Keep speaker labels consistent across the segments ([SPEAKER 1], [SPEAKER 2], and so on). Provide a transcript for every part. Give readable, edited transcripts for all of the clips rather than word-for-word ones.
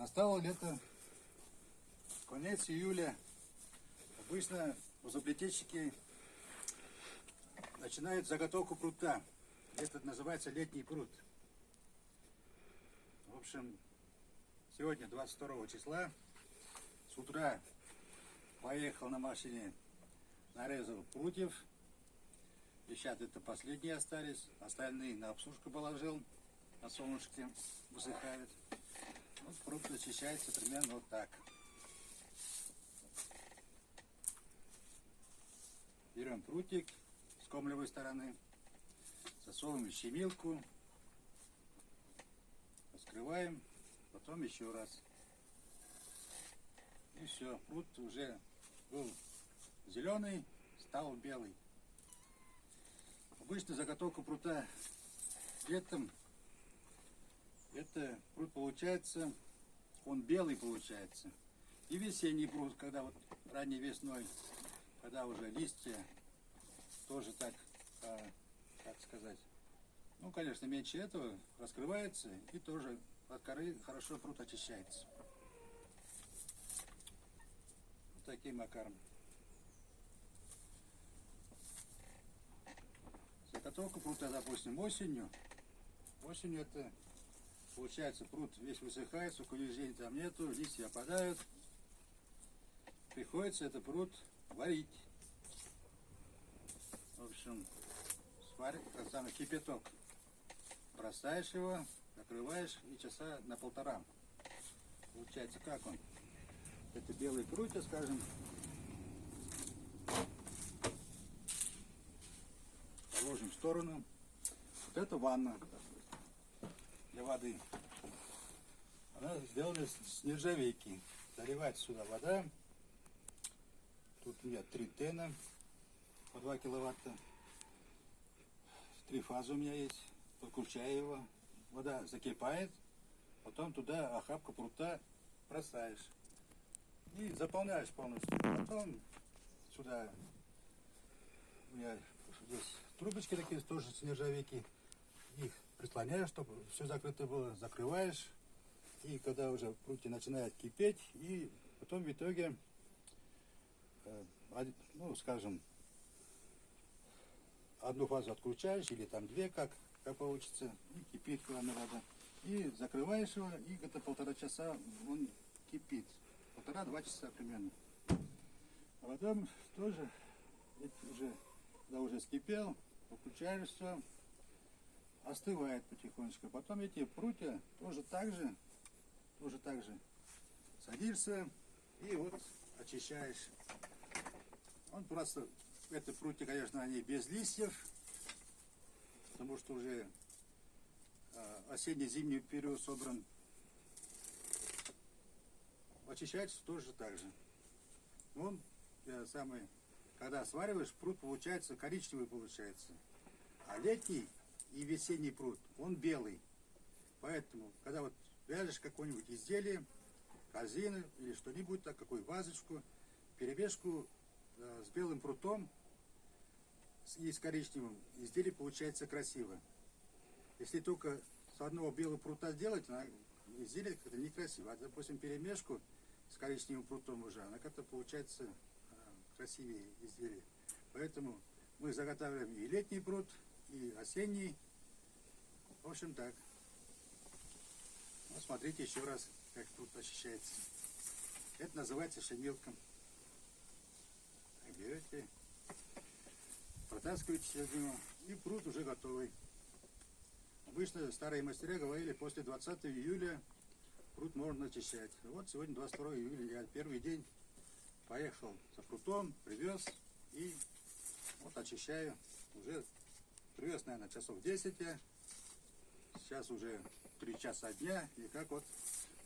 [SPEAKER 1] Настало лето, конец июля. Обычно возоплетельщики начинают заготовку прута. Это называется летний пруд. В общем, сегодня 22 числа. С утра поехал на машине, нарезал прутьев. И сейчас это последние остались. Остальные на обсушку положил. На солнышке высыхают. Вот пруд очищается примерно вот так. Берем прутик с комлевой стороны, засовываем в щемилку, раскрываем, потом еще раз. И все, прут уже был зеленый, стал белый. Обычно заготовка прута летом, это пруд получается, он белый получается. И весенний пруд, когда вот ранней весной, когда уже листья тоже так, как сказать, ну, конечно, меньше этого, раскрывается и тоже от коры хорошо пруд очищается. Вот таким макаром. Заготовка прута, допустим, осенью. Осенью это получается пруд весь высыхает, сухоюзений там нету, листья опадают. Приходится этот пруд варить. В общем, сварить, тот самый кипяток. Бросаешь его, закрываешь и часа на полтора. Получается, как он? Это белые прутья, скажем. Положим в сторону. Вот это ванна для воды. Она сделана с нержавейки. Заливается сюда вода. Тут у меня 3 тена по 2 киловатта. 3 фазы у меня есть. Подключаю его. Вода закипает. Потом туда охапку прута бросаешь. И заполняешь полностью. Потом сюда у меня здесь трубочки такие тоже с нержавейки. Их прислоняешь, чтобы все закрыто было. Закрываешь. И когда уже прутья начинает кипеть, и потом в итоге, ну, скажем, одну фазу отключаешь, или там 2, как получится, и кипит главная вода. И закрываешь его, и где-то 1,5 часа он кипит. 1,5-2 часа примерно. А потом тоже, уже, когда уже скипел, выключаешь все, остывает потихонечку. Потом эти прутья тоже так же садишься и вот очищаешь. Он просто, это прутья, конечно, они без листьев, потому что уже осенне-зимний период собран. Очищается тоже так же. Он, когда свариваешь, пруд получается коричневый получается. А летний и весенний пруд, он белый. Поэтому, когда вот вяжешь какое-нибудь изделие, корзину или что-нибудь, так, какую вазочку, перемешку с белым прутом и с коричневым, изделие получается красиво. Если только с одного белого прута сделать, изделие как-то некрасиво. А, допустим, перемешку с коричневым прутом уже, она как-то получается красивее изделие. Поэтому мы заготавливаем и летний пруд, и осенний. В общем, так. Вот смотрите еще раз, как пруд очищается. Это называется щемилка. Берете, протаскиваете через него, и пруд уже готовый. Обычно старые мастера говорили, после 20 июля пруд можно очищать. Вот сегодня 22 июля, я первый день поехал за прутом, привез и вот очищаю. Уже привез, наверное, часов 10 я. Сейчас уже 3 часа дня, и как вот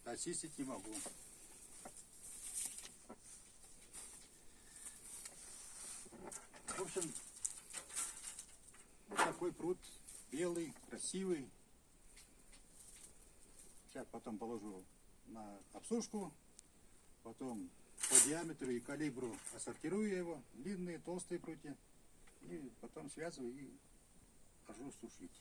[SPEAKER 1] очистить не могу. В общем, вот такой пруд, белый, красивый. Сейчас потом положу на обсушку, потом по диаметру и калибру отсортирую его, длинные, толстые прутья, и потом связываю и хожу сушить.